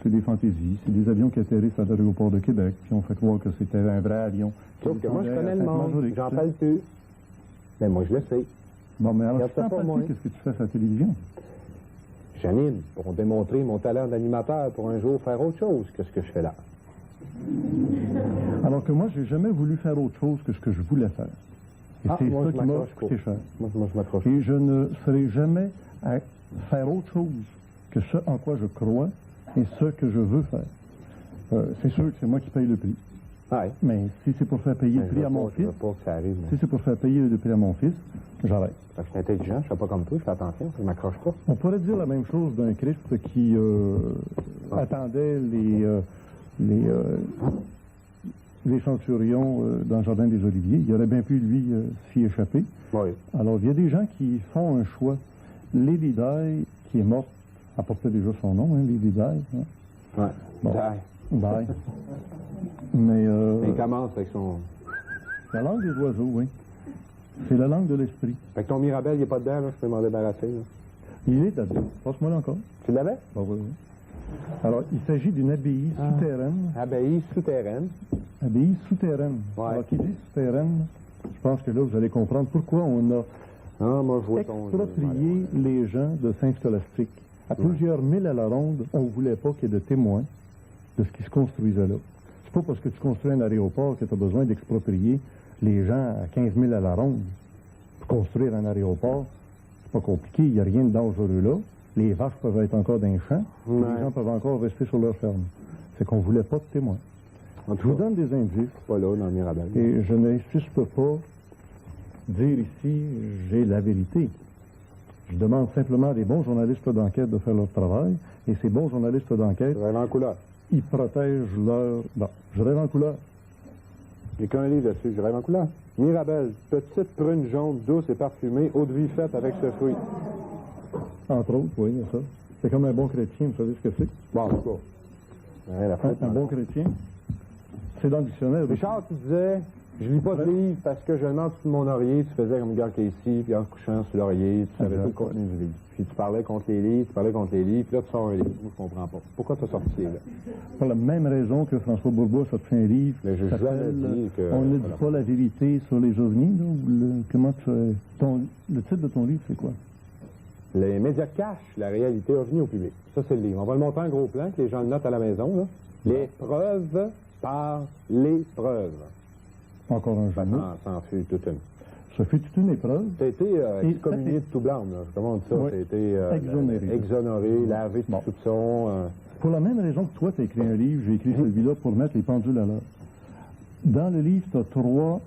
c'est des fantaisies. C'est des avions qui atterrissent à l'aéroport de Québec, puis on fait croire que c'était un vrai avion. Sauf que moi, je Qui connais le descendait à monde, Sainte-Majorique, j'en tu sais. parle plus. Mais moi, je le sais. Bon, mais alors, Regarde si ça t'en pas, parles moi. plus, qu'est-ce que tu fais à la télévision? J'anime pour démontrer mon talent d'animateur pour un jour faire autre chose que ce que je fais là. Alors que moi, j'ai jamais voulu faire autre chose que ce que je voulais faire. Et c'est moi, ça je qui m'a m'accroche coûté pas. cher. Moi, je m'accroche. Et je ne serai jamais à faire autre chose que ce en quoi je crois et ce que je veux faire. C'est sûr que c'est moi qui paye le prix. Ouais. Mais si c'est pour faire payer le Je prix veux à mon pas- je fils, veux pas que ça arrive. moi. si c'est pour faire payer le prix à mon fils, j'arrête. Parce que je suis intelligent, je fais pas comme toi, je fais attention, je m'accroche pas. On pourrait dire la même chose d'un Christ qui attendait les centurions dans le jardin des Oliviers. Il aurait bien pu, lui, s'y échapper. Oui. Alors, il y a des gens qui font un choix. Lady Di, qui est morte, apportait déjà son nom, hein, Lady Di. Hein? Ouais. Bon. Die. Di. Mais Il commence avec son... la langue des oiseaux, oui. C'est la langue de l'esprit. Fait que ton Mirabelle, il est pas dedans, là, je peux m'en débarrasser. Là. Il est là-dedans. Passe-moi là encore. Tu l'avais? Ben oui, oui. Alors, il s'agit d'une abbaye souterraine. Abbaye souterraine. Abbaye souterraine. Ouais. Alors, qui dit souterraine, je pense que là, vous allez comprendre pourquoi on a Ah, moi, je vois ton... exproprié les gens de Saint-Scolastique. À plusieurs milles à la ronde, on ne voulait pas qu'il y ait de témoins de ce qui se construisait là. C'est pas parce que tu construis un aéroport que tu as besoin d'exproprier les gens à 15 000 à la ronde. Pour construire un aéroport, c'est pas compliqué, il n'y a rien de dangereux là. Les vaches peuvent être encore dans les champs, et Ouais. les gens peuvent encore rester sur leur ferme. C'est qu'on ne voulait pas de témoins. En Je tout vous cas, donne des indices, pas là, dans le Mirabelle. et je n'insiste pas dire ici j'ai la vérité. Je demande simplement à des bons journalistes d'enquête de faire leur travail, et ces bons journalistes d'enquête, Je rêve en couleur. ils protègent leur... Non, je rêve en couleur. J'ai qu'un livre dessus, je rêve en couleur. Mirabelle, petite prune jaune, douce et parfumée, eau de vie faite avec ce fruit. Entre autres, oui, il y a ça. C'est comme un bon chrétien, vous savez ce que c'est? Bon, en tout cas. Rien à foutre, Un hein. bon chrétien? C'est dans le dictionnaire. Richard, tu disais, je lis pas de livre parce que je le mets en dessous de mon oreiller, tu faisais comme Gars Casey, puis en couchant sur l'oreiller, tu savais Exact. tout le contenu du livre. Puis tu parlais contre les livres, puis là tu sors un livre. Moi, je comprends pas. Pourquoi tu as sorti ce livre-là? Pour la même raison que François Bourbeau a sorti un livre. Mais j'ai qui jamais s'appelle, dit que- On ne dit pas la vérité sur les ovnis, là, ou comment tu. Le titre de ton livre, c'est quoi? Les médias cachent la réalité ovni au public. Ça, c'est le livre. On va le montrer en gros plan, que les gens le notent à la maison, là. Les preuves par les preuves. Encore un jeu de mots. Ça en fut toute une. Ça fait toute une épreuve. Ça a été Et- excommunié de tout blâme, là. Comment on dit ça? Oui. Ça a été Exonéré. exonéré, lavé de Bon. tout soupçon. Pour la même raison que toi, tu as écrit un livre, j'ai écrit celui-là pour mettre les pendules à l'heure. Dans le livre, tu as trois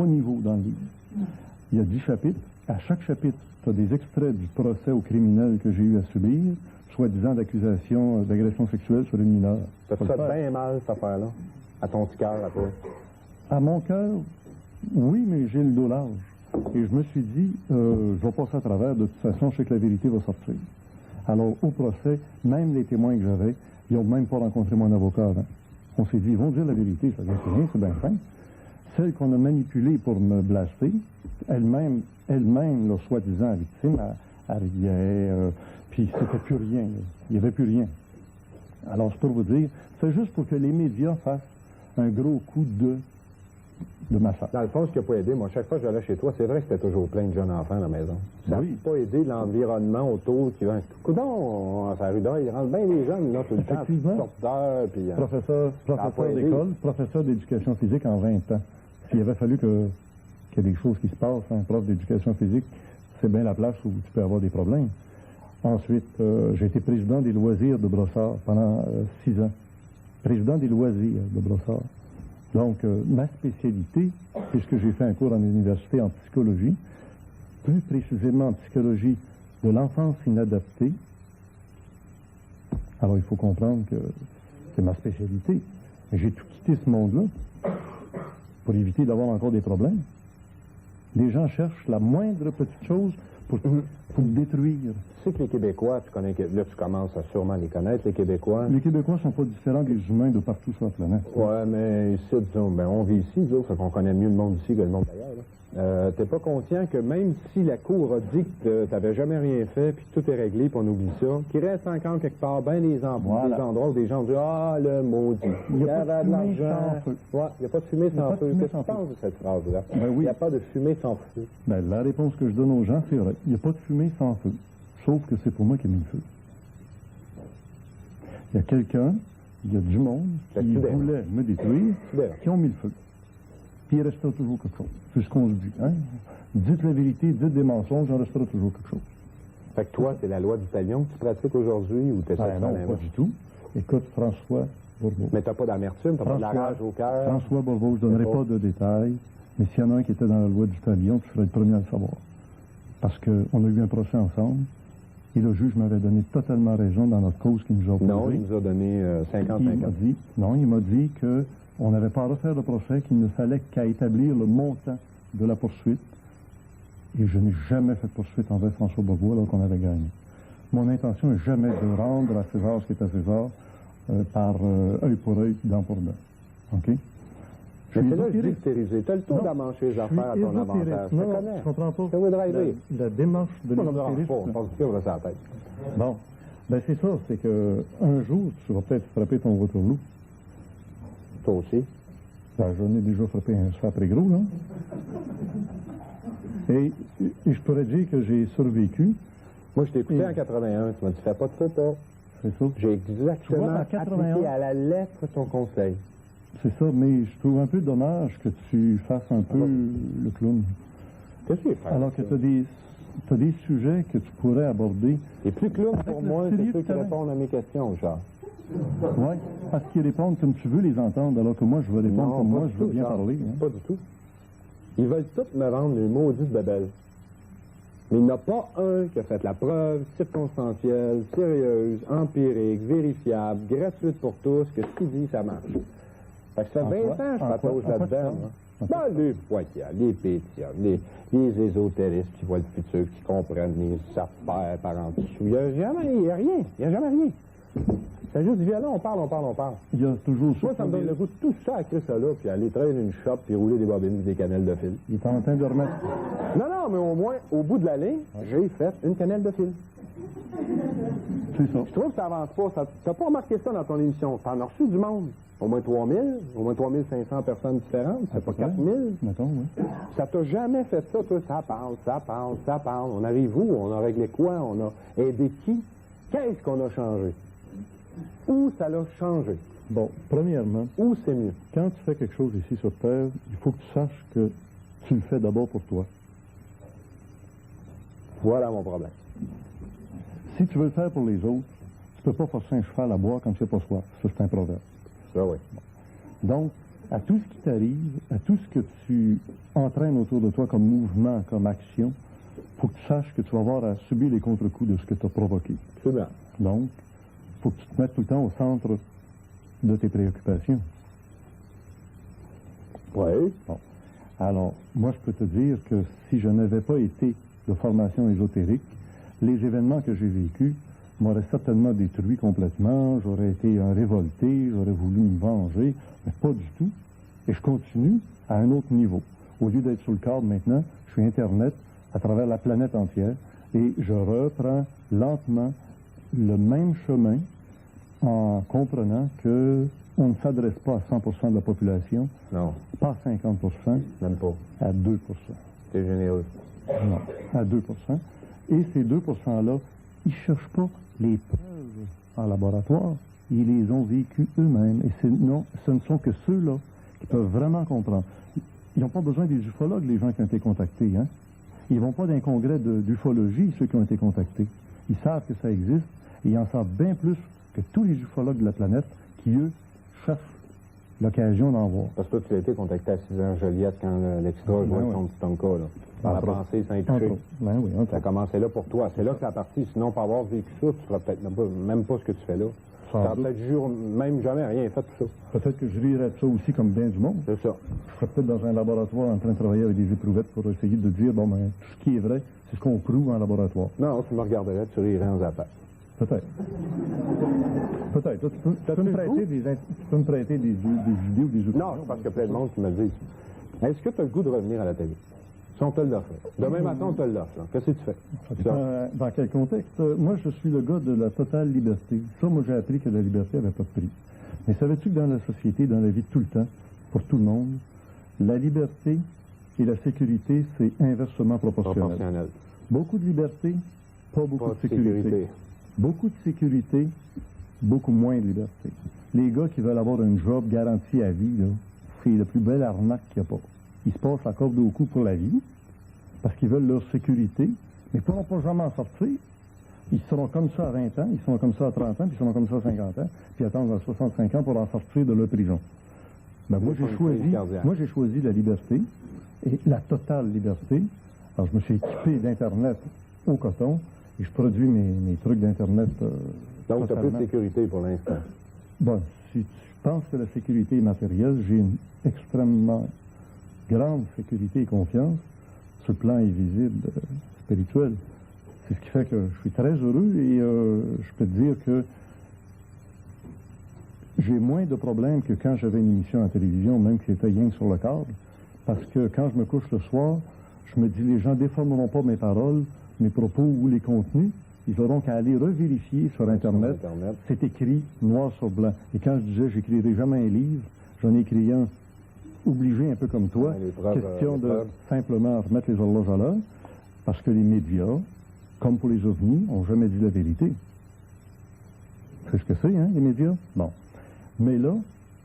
niveaux dans le livre. Il y a 10 chapitres. À chaque chapitre, tu as des extraits du procès au criminel que j'ai eu à subir, soi-disant d'accusation d'agression sexuelle sur une mineure. T'as Faut fait le faire. bien mal, cette affaire-là. À ton petit cœur, à toi. À mon cœur, oui, mais j'ai le dos large. Et je me suis dit, je vais passer à travers. De toute façon, je sais que la vérité va sortir. Alors, au procès, même les témoins que j'avais, ils n'ont même pas rencontré mon avocat avant. On s'est dit, ils vont dire la vérité. Ça vient rien, c'est bien fin. Celle qu'on a manipulée pour me blaster, elle-même, la soi-disant victime, elle riait, puis c'était plus rien. Il n'y avait plus rien. Alors, c'est pour vous dire, c'est juste pour que les médias fassent un gros coup de massacre. Dans le fond, ce qui n'a pas aidé, moi, chaque fois que j'allais chez toi, c'est vrai que c'était toujours plein de jeunes enfants à la maison. Ça n'a Oui. pas aidé l'environnement autour qui va. Coudon, à faire rue, ils rentrent bien les jeunes, là, tout le temps. Effectivement. Toutes sortes d'heures, puis. Professeur Ça a pas aidé. d'école, professeur d'éducation physique en 20 ans. S'il avait fallu qu'il y ait des choses qui se passent, un prof d'éducation physique, c'est bien la place où tu peux avoir des problèmes. Ensuite, j'ai été président des loisirs de Brossard pendant 6 ans. Président des loisirs de Brossard. Donc, ma spécialité, puisque j'ai fait un cours en université en psychologie, plus précisément en psychologie de l'enfance inadaptée. Alors, il faut comprendre que c'est ma spécialité. J'ai tout quitté ce monde-là pour éviter d'avoir encore des problèmes. Les gens cherchent la moindre petite chose pour me détruire. Tu sais que les Québécois, tu connais, là, tu commences à sûrement les connaître, les Québécois. Les Québécois sont pas différents des humains de partout sur la planète. Ouais, mais ici, disons, ben, on vit ici, disons, fait qu'on connaît mieux le monde ici que le monde ailleurs, là. T'es pas conscient que même si la Cour a dit que t'avais jamais rien fait, puis que tout est réglé, puis on oublie ça, qu'il reste encore quelque part bien des endroits où des gens disent « Ah, le maudit, Il y a pas de avait fumée sans feu. Ouais, il n'y a pas de fumée Il y a sans pas de feu. fumée Qu'est-ce que sans tu penses de cette phrase-là? Ben oui. Il n'y a pas de fumée sans feu. Ben, la réponse que je donne aux gens, c'est vrai. Il n'y a pas de fumée sans feu. Sauf que c'est pour moi qui ai mis le feu. Il y a quelqu'un, il y a du monde C'est qui fidèle. voulait me détruire, Fidèle. qui ont mis le feu. Puis il restera toujours quelque chose. C'est ce qu'on se dit. Hein? Dites la vérité, dites des mensonges, il en restera toujours quelque chose. Fait que toi, c'est la loi du talion que tu pratiques aujourd'hui ou t'es Ben non, pas du tout. Écoute, François Bourbeau. Mais t'as pas d'amertume, t'as pas de la rage au cœur. François Bourbeau, je ne donnerai pas de détails, mais s'il y en a un qui était dans la loi du talion, tu serais le premier à le savoir. Parce qu'on a eu un procès ensemble, et le juge m'avait donné totalement raison dans notre cause qu'il nous a opposée. Non, il nous a donné 50-50. Il m'a dit qu'on n'avait pas à refaire le procès, qu'il ne fallait qu'à établir le montant de la poursuite. Et je n'ai jamais fait de poursuite envers François Bourbeau alors qu'on avait gagné. Mon intention n'est jamais de rendre à César ce qui est à César par œil pour œil, dent pour dent. OK? Mais c'est là que je ésotérique. dis que t'es risé. T'as le temps Non, d'amancher les je affaires à suis ton ésotérique. avantage. Je Non, te non, connais. tu comprends pas. C'est où driver. La démarche de Ça me dérange pas. On l'ésotérisme. pense qu'il ouvre sa tête. Bon, ben c'est ça, c'est que un jour, tu vas peut-être frapper ton Waterloo. Toi aussi. Ben, j'en ai déjà frappé un très gros, là. Et je pourrais dire que j'ai survécu, Moi, je t'ai écouté en 81. Tu m'as dit, fais pas de faux pas. c'est ça. J'ai Tu vois, exactement en 81, appliqué à la lettre ton conseil. C'est ça, mais je trouve un peu dommage que tu fasses un peu le clown. Qu'est-ce que tu veux faire? Alors que tu as des sujets que tu pourrais aborder. Les plus clowns pour le moi, c'est sérieux ceux que qui t'avais. répondent à mes questions, Charles. Oui, parce qu'ils répondent comme tu veux les entendre, alors que moi, je veux répondre comme pas moi, du je veux tout, bien Charles. parler. Hein. Pas du tout. Ils veulent tous me vendre les maudits bebelles. Mais il n'y en a pas un qui a fait la preuve circonstancielle, sérieuse, empirique, vérifiable, gratuite pour tous, que ce qu'il dit, ça marche. Fait que ça fait 20 ans que je patauge là-dedans. Ben, les Poitiers, les pétiens, les ésotéristes qui voient le futur, qui comprennent les affaires par en dessous. Il n'y a rien. Il n'y a jamais rien. C'est juste violent, on parle. Il y a toujours Moi, ça me donne le goût de tout sacrer ça là, puis aller traîner une shop, puis rouler des bobines avec des cannelles de fil. Il est en train de remettre. Non, mais au moins, au bout de la ligne, j'ai fait une cannelle de fil. C'est ça. Je trouve que ça avance pas. T'as pas remarqué ça dans ton émission. T'en as reçu du monde. Au moins 3000, au moins 3500 personnes différentes. C'est pas 4000. Mettons, oui. Ça t'a jamais fait ça, toi. Ça parle. On arrive où? On a réglé quoi? On a aidé qui? Qu'est-ce qu'on a changé? Où ça l'a changé? Bon, premièrement, Où c'est mieux? quand tu fais quelque chose ici sur Terre, il faut que tu saches que tu le fais d'abord pour toi. Voilà mon problème. Si tu veux le faire pour les autres, tu peux pas forcer un cheval à boire quand tu n'as pas soif. Ça, c'est un proverbe. Ça, oui. Donc, à tout ce qui t'arrive, à tout ce que tu entraînes autour de toi comme mouvement, comme action, il faut que tu saches que tu vas avoir à subir les contre-coups de ce que tu as provoqué. Absolument. Donc, il faut que tu te mettes tout le temps au centre de tes préoccupations. Oui. Bon. Alors, moi, je peux te dire que si je n'avais pas été de formation ésotérique, les événements que j'ai vécus m'auraient certainement détruit complètement, j'aurais été un révolté, j'aurais voulu me venger, mais pas du tout. Et je continue à un autre niveau. Au lieu d'être sous le cadre maintenant, je suis Internet à travers la planète entière et je reprends lentement le même chemin en comprenant que on ne s'adresse pas à 100% de la population, Non, pas à 50%, même pas. à 2%. T'es généreux. Non, à 2%. Et ces 2%-là, ils ne cherchent pas les preuves en laboratoire. Ils les ont vécues eux-mêmes. Et ce ne sont que ceux-là qui peuvent vraiment comprendre. Ils n'ont pas besoin des ufologues, les gens qui ont été contactés. Hein? Ils ne vont pas d'un congrès d'ufologie, ceux qui ont été contactés. Ils savent que ça existe et ils en savent bien plus que tous les ufologues de la planète qui, eux, cherchent l'occasion d'en voir. Parce que toi, tu as été contacté à 6 heures Joliette quand l'extra jouait oui. son petit tonka, là. Par la Entre autres. pensée sans y Entre toucher. autres. Ben oui, entre Ça a autres. commencé là pour toi. C'est là que ça a parti. Sinon, pour avoir vécu ça, tu feras peut-être même pas ce que tu fais là. Tu Sans n'as doute. peut-être même jamais rien fait tout ça. Peut-être que je rirais de ça aussi comme bien du monde. C'est ça. Je serais peut-être dans un laboratoire en train de travailler avec des éprouvettes pour essayer de dire, bon, ben, tout ce qui est vrai, c'est ce qu'on prouve en laboratoire. Non, tu me regarderais, tu rirais en zappant. Peut-être. Peut-être. Toi, tu peux me prêter des idées ou des opinions. Non, parce qu'il y a plein de monde qui me dit est-ce que tu as le goût de revenir à la télé? Si on te l'offre. Demain matin, on te l'offre. là. Qu'est-ce que tu fais? Ça dépend, dans quel contexte? Moi, je suis le gars de la totale liberté. Ça, moi, j'ai appris que la liberté n'avait pas de prix. Mais savais-tu que dans la société, dans la vie de tout le temps, pour tout le monde, la liberté et la sécurité, c'est inversement proportionnel. Proportionnel. Beaucoup de liberté, pas beaucoup Pas de sécurité. Beaucoup de sécurité, beaucoup moins de liberté. Les gars qui veulent avoir un job garanti à vie, là, c'est la plus belle arnaque qu'il n'y a pas. Ils se passent la corde au cou pour la vie, parce qu'ils veulent leur sécurité, mais ils ne pourront pas jamais en sortir. Ils seront comme ça à 20 ans, ils seront comme ça à 30 ans, puis ils seront comme ça à 50 ans, puis attendent à 65 ans pour en sortir de leur prison. Ben, moi, j'ai choisi la liberté, et la totale liberté. Alors, je me suis équipé d'Internet au coton, et je produis mes trucs d'Internet. Donc, tu as plus de totalement. sécurité pour l'instant. Bon, si tu penses que la sécurité est matérielle, j'ai une extrêmement grande sécurité et confiance sur le plan invisible, spirituel. C'est ce qui fait que je suis très heureux et je peux te dire que j'ai moins de problèmes que quand j'avais une émission en télévision, même que c'était rien que sur le câble, parce que quand je me couche le soir, je me dis les gens déformeront pas mes paroles, mes propos ou les contenus. Ils auront qu'à aller revérifier sur Internet. C'est écrit noir sur blanc. Et quand je disais j'écrirai jamais un livre, j'en ai écrit un obligé un peu comme toi. Question de simplement remettre les horloges à l'heure, parce que les médias, comme pour les ovnis, n'ont jamais dit la vérité. C'est ce que c'est, hein, les médias? Bon. Mais là,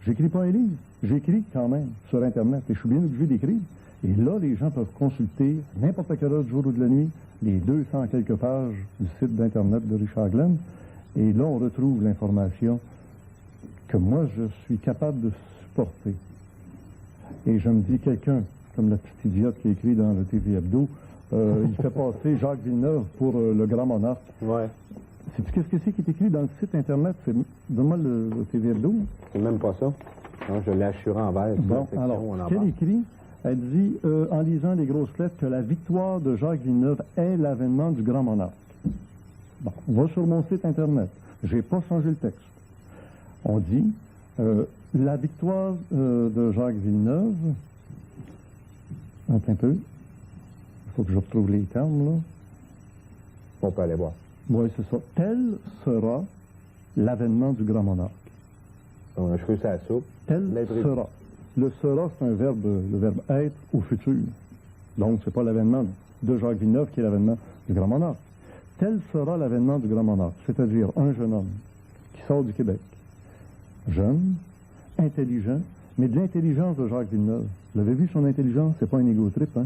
j'écris pas un livre. J'écris quand même sur Internet. Et je suis bien obligé d'écrire. Et là, les gens peuvent consulter n'importe quelle heure du jour ou de la nuit les 200 quelques pages du site d'Internet de Richard Glenn. Et là, on retrouve l'information que moi, je suis capable de supporter. Et je me dis, quelqu'un, comme la petite idiote qui a écrit dans le TV Hebdo, il fait passer Jacques Villeneuve pour le grand monarque. Ouais. Sais-tu qu'est-ce que c'est qui est écrit dans le site Internet? C'est donne-moi le TV Hebdo. C'est même pas ça. Non, je l'ai assuré en vert. Bon, alors, ce qu'elle écrit, Elle dit, en lisant les grosses lettres, que la victoire de Jacques Villeneuve est l'avènement du grand monarque. Bon, on va sur mon site Internet. J'ai pas changé le texte. On dit, la victoire de Jacques Villeneuve... Un peu. Il faut que je retrouve les termes, là. On peut aller voir. Oui, c'est ça. Tel sera l'avènement du grand monarque. On a cheveux à la soupe. Tel L'imprévu. sera. Le sera, c'est un verbe, le verbe être au futur. Donc, c'est pas l'avènement de Jacques Villeneuve qui est l'avènement du grand monarque. Tel sera l'avènement du grand monarque, c'est-à-dire un jeune homme qui sort du Québec. Jeune, intelligent, mais de l'intelligence de Jacques Villeneuve. Vous l'avez vu, son intelligence, c'est pas un égo trip, hein?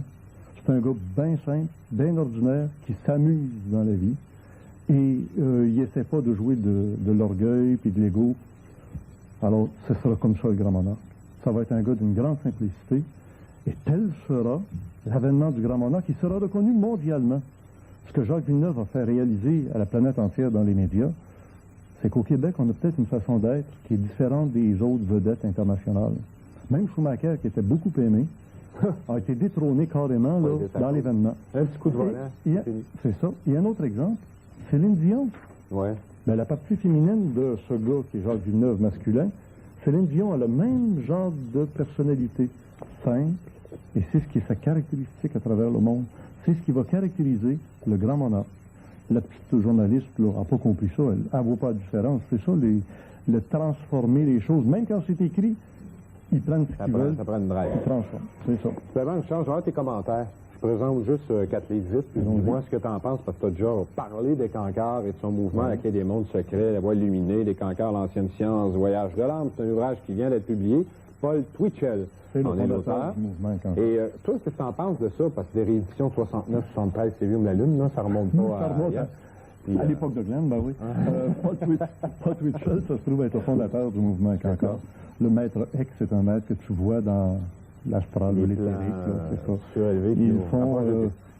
C'est un gars bien simple, bien ordinaire, qui s'amuse dans la vie. Et il essaie pas de jouer de l'orgueil puis de l'ego. Alors, ce sera comme ça le grand monarque. Ça va être un gars d'une grande simplicité. Et tel sera l'avènement du grand monarque qui sera reconnu mondialement. Ce que Jacques Villeneuve a fait réaliser à la planète entière dans les médias, c'est qu'au Québec, on a peut-être une façon d'être qui est différente des autres vedettes internationales. Même Schumacher, qui était beaucoup aimé, a été détrôné carrément là, dans l'événement. Un petit coup de volant. C'est ça. Il y a un autre exemple. Céline Dion. Ouais. Ben, la partie féminine de ce gars qui est Jacques Villeneuve masculin, Céline Dion a le même genre de personnalité simple, et c'est ce qui est sa caractéristique à travers le monde. C'est ce qui va caractériser le grand monarque. La petite journaliste n'a pas compris ça, elle ne voit pas la différence. C'est ça, le transformer les choses. Même quand c'est écrit, ils prennent ce qu'ils veulent. Ça prend une drive. Ils transforment. C'est ça. Vraiment, je change tes commentaires. Je présente juste 4 livres vite, puis dis-moi ce que tu en penses, parce que tu as déjà parlé des Cancars et de son mouvement, La Quai des mondes secrets, La Voie illuminée, des Cancars, l'ancienne science, Voyage de l'âme. C'est un ouvrage qui vient d'être publié. Paul Twitchell en est l'auteur. Et toi, qu'est-ce que tu en penses de ça? Parce que les rééditions 69-73, c'est Vium la Lune, là, ça remonte pas ça remonte à l'époque de Glenn, ben oui. Paul Twitchell, ça se trouve être le fondateur du mouvement Cancars. Le maître X, c'est un maître que tu vois dans l'astral ou l'éthérique, c'est ça.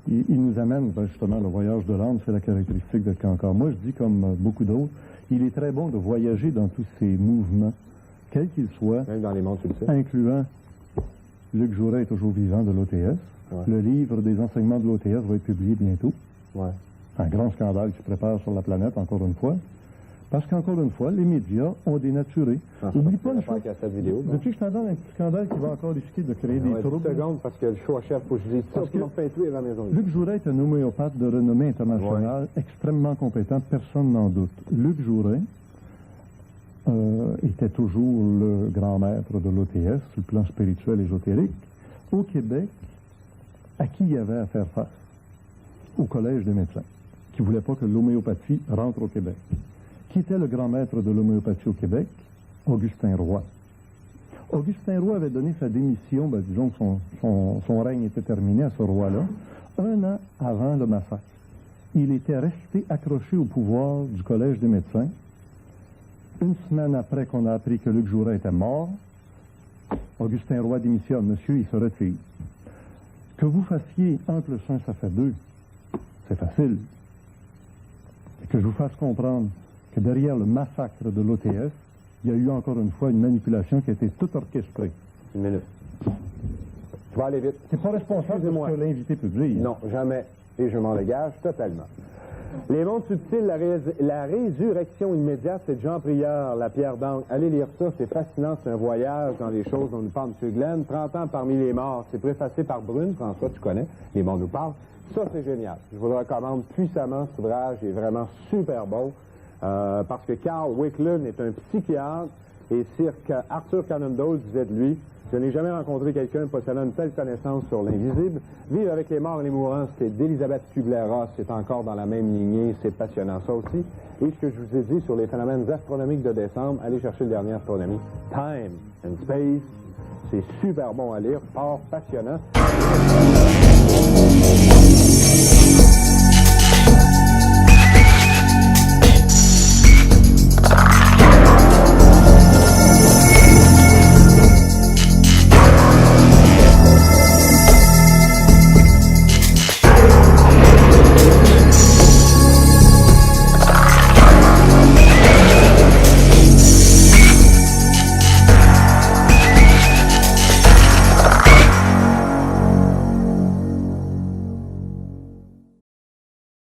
Ils nous amènent justement le voyage de l'âme, c'est la caractéristique de Cancars. Moi, je dis comme beaucoup d'autres, il est très bon de voyager dans tous ces mouvements, quels qu'ils soient, même dans les mondes subtils, incluant Luc Jouret est toujours vivant de l'OTS. Ouais. Le livre des enseignements de l'OTS va être publié bientôt. Ouais. Un grand scandale qui se prépare sur la planète, encore une fois. Parce qu'encore une fois, les médias ont dénaturé. Oublie pas une chose. Depuis que je t'en donne un petit scandale qui va encore risquer de créer des troubles. Une seconde, parce que le choix chef, faut que je dise ça. À la maison. Luc Jouret est un homéopathe de renommée internationale, extrêmement compétent, personne n'en doute. Luc Jouret était toujours le grand maître de l'OTS, sur le plan spirituel et ésotérique. Au Québec, à qui il y avait à faire face? Au Collège des médecins, qui ne voulait pas que l'homéopathie rentre au Québec. Qui était le grand maître de l'homéopathie au Québec? Augustin Roy. Augustin Roy avait donné sa démission, disons que son règne était terminé à ce roi-là, 1 an avant le massacre. Il était resté accroché au pouvoir du Collège des médecins. Une semaine après qu'on a appris que Luc Jouret était mort, Augustin Roy démissionne. Monsieur, il se retire. Que vous fassiez 1 plus 1, ça fait 2. C'est facile. Et que je vous fasse comprendre que derrière le massacre de l'OTS, il y a eu encore une fois une manipulation qui a été toute orchestrée. Une minute. Tu vas aller vite. C'est pas responsable de ce que l'invité peut dire. Non, jamais. Et je m'en dégage totalement. Les mondes subtils, la résurrection immédiate, c'est Jean Prieur, La Pierre d'Ancre. Allez lire ça, c'est fascinant, c'est un voyage dans les choses dont nous parle M. Glenn. 30 ans parmi les morts, c'est préfacé par Brune, François, tu connais, les mondes nous parlent. Ça, c'est génial. Je vous le recommande puissamment, cet ouvrage est vraiment super beau. Parce que Carl Wicklund est un psychiatre et Arthur Conan Doyle disait de lui, je n'ai jamais rencontré quelqu'un possédant une telle connaissance sur l'invisible. Vivre avec les morts et les mourants, c'est d'Elisabeth Kubler-Ross, c'est encore dans la même lignée, c'est passionnant ça aussi. Et ce que je vous ai dit sur les phénomènes astronomiques de décembre, allez chercher le dernier astronomie, Time and Space, c'est super bon à lire, fort passionnant.